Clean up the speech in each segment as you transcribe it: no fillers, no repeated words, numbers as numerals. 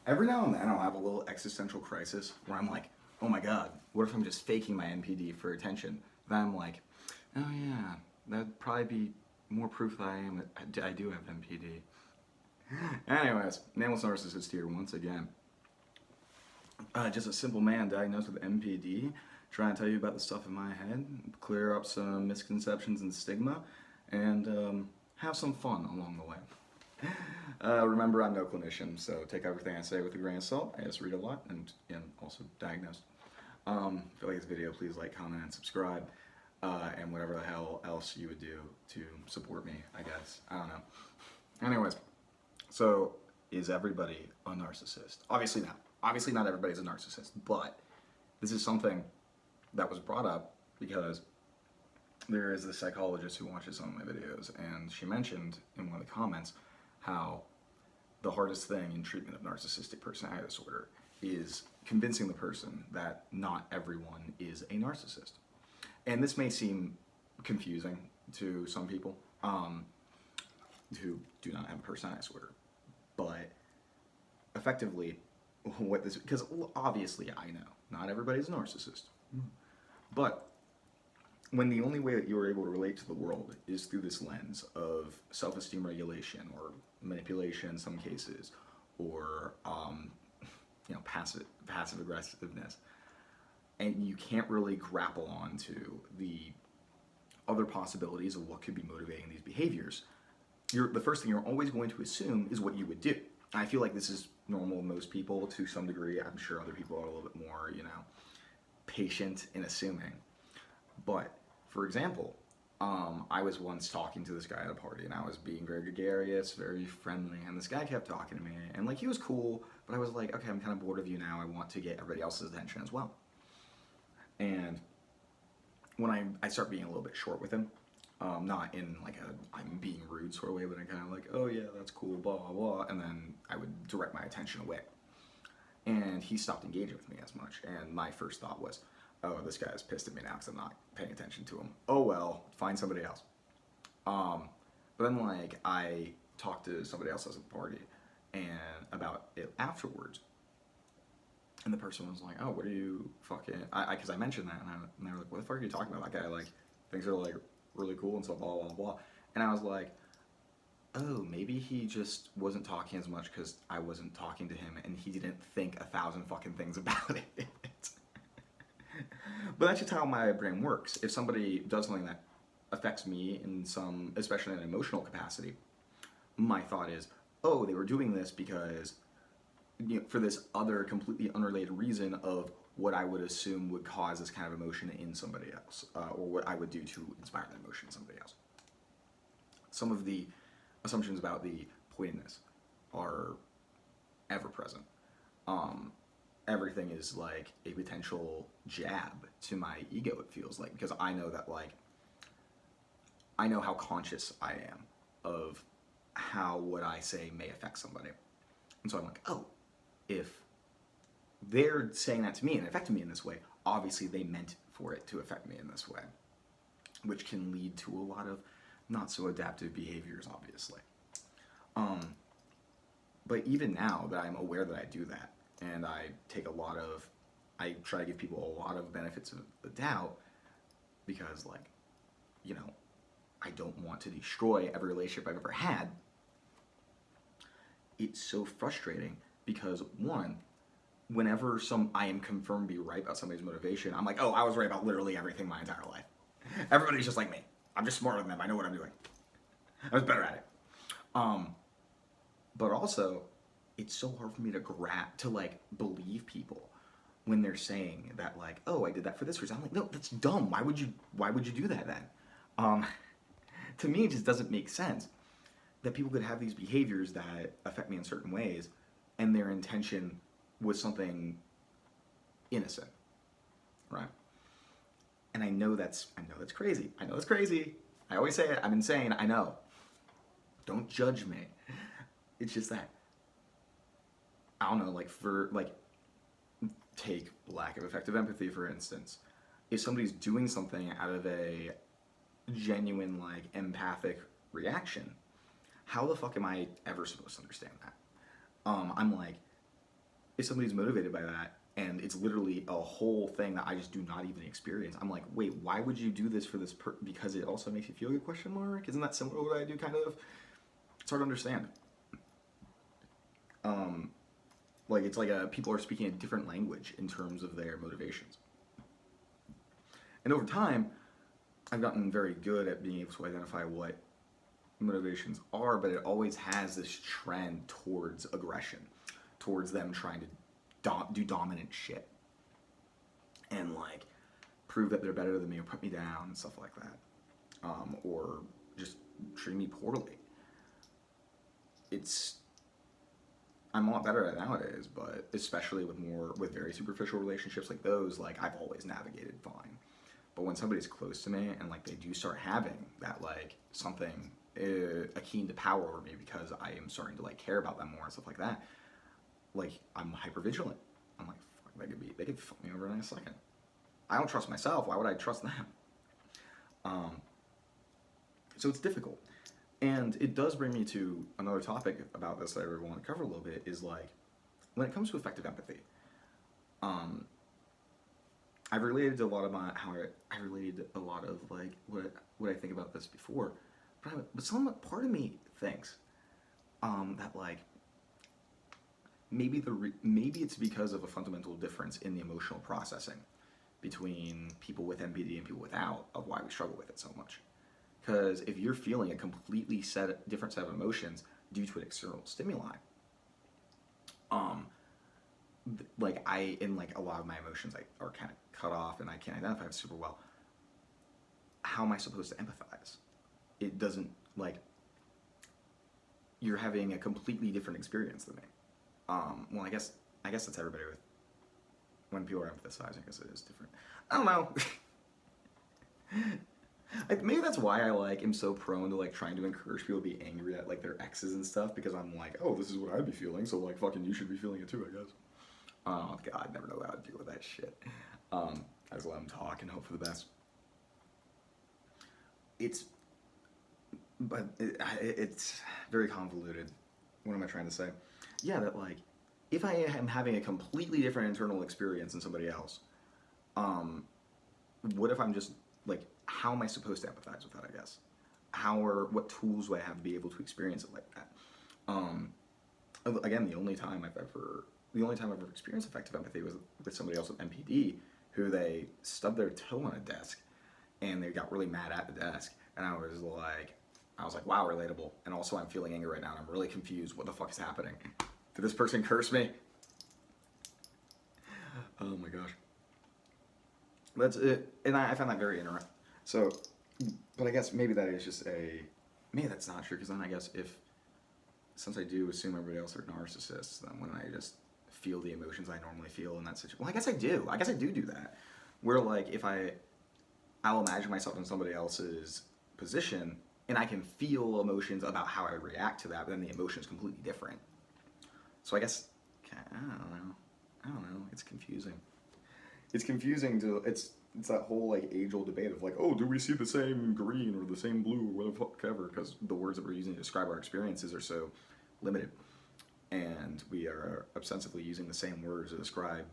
Every now and then I'll have a little existential crisis where I'm like, oh my god, what if I'm just faking my NPD for attention? Then I'm like, oh yeah, that'd probably be more proof that I do have NPD. Anyways, Nameless Narcissist here once again. Just a simple man diagnosed with NPD, trying to tell you about the stuff in my head, clear up some misconceptions and stigma, and have some fun along the way. Remember, I'm no clinician, so take everything I say with a grain of salt. I just read a lot and also diagnosed. If you like this video, please like, comment, and subscribe, and whatever the hell else you would do to support me, I guess. I don't know. Anyways, so is everybody a narcissist? Obviously not. Obviously not everybody's a narcissist, but this is something that was brought up because there is this psychologist who watches some of my videos, and she mentioned in one of the comments how the hardest thing in treatment of narcissistic personality disorder is convincing the person that not everyone is a narcissist. And this may seem confusing to some people who do not have a personality disorder, but effectively what this, because obviously I know not everybody's a narcissist, but when the only way that you are able to relate to the world is through this lens of self-esteem regulation or manipulation in some cases, or passive aggressiveness, and you can't really grapple onto the other possibilities of what could be motivating these behaviors, the first thing you're always going to assume is what you would do. I feel like this is normal in most people to some degree. I'm sure other people are a little bit more, patient in assuming. But, for example, I was once talking to this guy at a party, and I was being very gregarious, very friendly, and this guy kept talking to me, and he was cool, but I was like, okay, I'm kind of bored of you now. I want to get everybody else's attention as well. And when I start being a little bit short with him, not in I'm being rude sort of way, but I kind of oh yeah, that's cool, blah, blah, blah, and then I would direct my attention away. And he stopped engaging with me as much, and my first thought was, oh, this guy is pissed at me now because I'm not paying attention to him. Oh well, find somebody else. But then I talked to somebody else at the party and about it afterwards, and the person was like, oh, what are you fucking, because I mentioned that, and they were like, what the fuck are you talking about? That guy things are really cool and so blah blah blah. And I was like, oh, maybe he just wasn't talking as much because I wasn't talking to him and he didn't think 1,000 fucking things about it. But that's just how my brain works. If somebody does something that affects me in some, especially in an emotional capacity, my thought is, oh, they were doing this because, for this other completely unrelated reason of what I would assume would cause this kind of emotion in somebody else, or what I would do to inspire that emotion in somebody else. Some of the assumptions about the pointedness are ever present. Everything is like a potential jab to my ego, it feels like, because I know that I know how conscious I am of how what I say may affect somebody. And so I'm like, oh, if they're saying that to me and affecting me in this way, obviously they meant for it to affect me in this way, which can lead to a lot of not so adaptive behaviors, obviously. But even now that I'm aware that I do that, and I try to give people a lot of benefits of the doubt, because I don't want to destroy every relationship I've ever had. It's so frustrating because, one, whenever I am confirmed to be right about somebody's motivation, I'm like, oh, I was right about literally everything my entire life. Everybody's just like me. I'm just smarter than them. I know what I'm doing. I was better at it. But also, it's so hard for me to believe people when they're saying that oh, I did that for this reason. I'm like, no, that's dumb. Why would you do that then? To me, it just doesn't make sense that people could have these behaviors that affect me in certain ways, and their intention was something innocent, right? And I know that's crazy. I know it's crazy. I always say it. I'm insane. I know. Don't judge me. It's just that, I don't know, take lack of effective empathy, for instance. If somebody's doing something out of a genuine, empathic reaction, how the fuck am I ever supposed to understand that? I'm like, if somebody's motivated by that, and it's literally a whole thing that I just do not even experience, I'm like, wait, why would you do this for this because it also makes you feel good, question mark? Isn't that similar to what I do, kind of? It's hard to understand. Like, it's like people are speaking a different language in terms of their motivations. And over time, I've gotten very good at being able to identify what motivations are, but it always has this trend towards aggression, towards them trying to do dominant shit and like prove that they're better than me or put me down and stuff like that, or just treat me poorly. I'm a lot better at it nowadays, but especially with very superficial relationships like those, like I've always navigated fine. But when somebody's close to me and like they do start having that like something akin to power over me because I am starting to like care about them more and stuff like that, like I'm hyper vigilant. I'm like, fuck, they could fuck me over in a second. I don't trust myself. Why would I trust them? So it's difficult. And it does bring me to another topic about this that I really want to cover a little bit, is like, when it comes to effective empathy, I've related to a lot of I related a lot of like what I think about this before, but part of me thinks that like maybe it's because of a fundamental difference in the emotional processing between people with MPD and people without, of why we struggle with it so much. Because if you're feeling a completely different set of emotions due to an external stimuli, like in like a lot of my emotions are kind of cut off and I can't identify it super well. How am I supposed to empathize? It doesn't, like, you're having a completely different experience than me. Well, I guess that's everybody with, when people are empathizing, I guess it is different. I don't know. Maybe that's why I like am so prone to like trying to encourage people to be angry at like their exes and stuff, because I'm like, oh, this is what I'd be feeling, so like fucking you should be feeling it too, I guess. Oh God, I never know how to deal with that shit. I just let them talk and hope for the best. It's very convoluted. What am I trying to say? Yeah, that like, if I am having a completely different internal experience than somebody else, what if I'm just like, how am I supposed to empathize with that, I guess? What tools do I have to be able to experience it like that? Again, the only time I've ever experienced effective empathy was with somebody else with MPD, who they stubbed their toe on a desk and they got really mad at the desk, and I was like, wow, relatable. And also I'm feeling angry right now and I'm really confused. What the fuck is happening? Did this person curse me? Oh my gosh. That's it. And I found that very interesting. So, but I guess maybe that is just maybe that's not true, because then I guess since I do assume everybody else are narcissists, then when I just feel the emotions I normally feel in that situation, well, I guess I do that. Where like, if I'll imagine myself in somebody else's position, and I can feel emotions about how I react to that, but then the emotion is completely different. So I guess, I don't know, it's confusing. It's confusing it's that whole like age-old debate of like, oh, do we see the same green or the same blue or whatever, because the words that we're using to describe our experiences are so limited. And we are obsessively using the same words to describe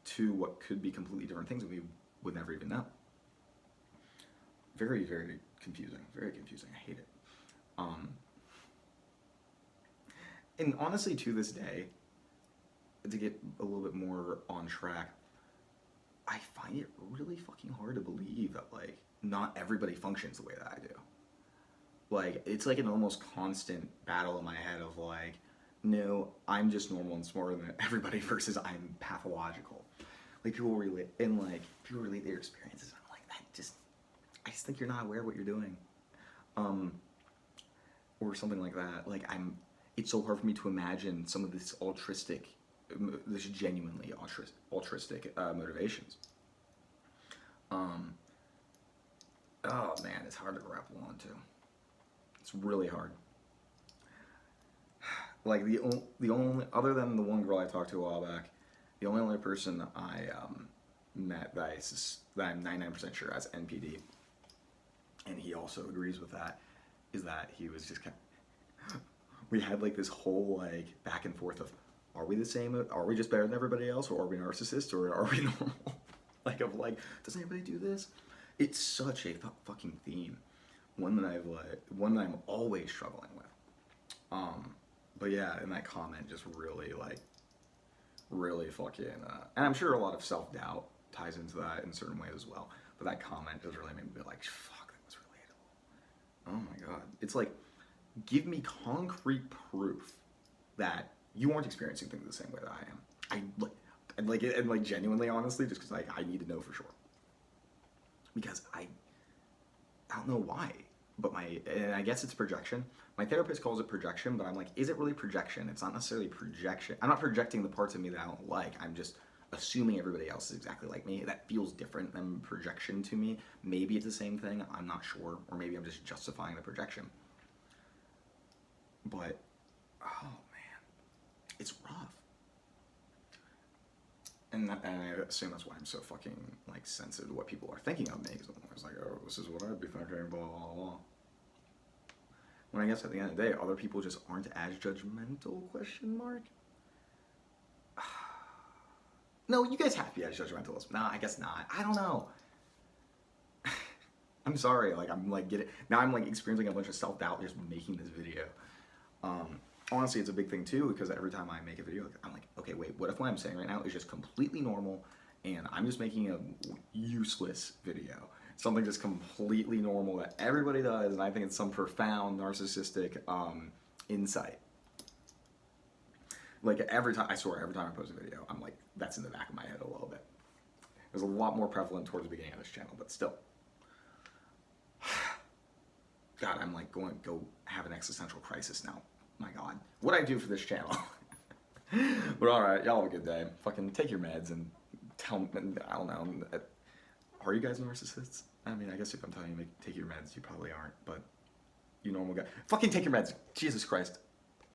two what could be completely different things that we would never even know. Very, very confusing. Very confusing. I hate it. And honestly, to this day, to get a little bit more on track, I find it really fucking hard to believe that like not everybody functions the way that I do. Like, it's like an almost constant battle in my head of like, no, I'm just normal and smarter than everybody versus I'm pathological. Like, people relate their experiences. I'm like, I just think you're not aware of what you're doing. Or something like that. Like, it's so hard for me to imagine some of this genuinely altruistic motivations. Oh man, it's hard to grapple onto. It's really hard. Like, the only, other than the one girl I talked to a while back, the only other person I met that I'm 99% sure has NPD, and he also agrees with that, is that he was just we had like this whole like back and forth of, are we the same? Are we just better than everybody else, or are we narcissists, or are we normal? Like, of like, does anybody do this? It's such a fucking theme, one that I'm always struggling with. But yeah, and that comment just really fucking, and I'm sure a lot of self-doubt ties into that in certain ways as well. But that comment just really made me be like, fuck, that was relatable. Oh my God. It's like, give me concrete proof that you aren't experiencing things the same way that I am. And like genuinely, honestly, just because I need to know for sure. Because I don't know why, but and I guess it's projection. My therapist calls it projection, but I'm like, is it really projection? It's not necessarily projection. I'm not projecting the parts of me that I don't like. I'm just assuming everybody else is exactly like me. That feels different than projection to me. Maybe it's the same thing. I'm not sure. Or maybe I'm just justifying the projection. But, oh man, it's rough. And I assume that's why I'm so fucking like sensitive to what people are thinking of me. Because I'm always like, oh, this is what I'd be thinking, blah, blah, blah. When I guess at the end of the day, other people just aren't as judgmental, question mark? No, you guys have to be as judgmental as, nah, I guess not. I don't know. I'm sorry, like, I'm like now I'm like experiencing a bunch of self-doubt just making this video. Honestly, it's a big thing too, because every time I make a video, I'm like, okay, wait, what if what I'm saying right now is just completely normal and I'm just making a useless video? Something just completely normal that everybody does, and I think it's some profound narcissistic insight. Like every time I post a video, I'm like, that's in the back of my head a little bit. It was a lot more prevalent towards the beginning of this channel, but still. God, I'm like going to go have an existential crisis now. My God, what'd I do for this channel? But all right, y'all have a good day. Fucking take your meds and tell me, I don't know. Are you guys narcissists? I mean, I guess if I'm telling you to take your meds, you probably aren't, but you normal guy. Fucking take your meds. Jesus Christ.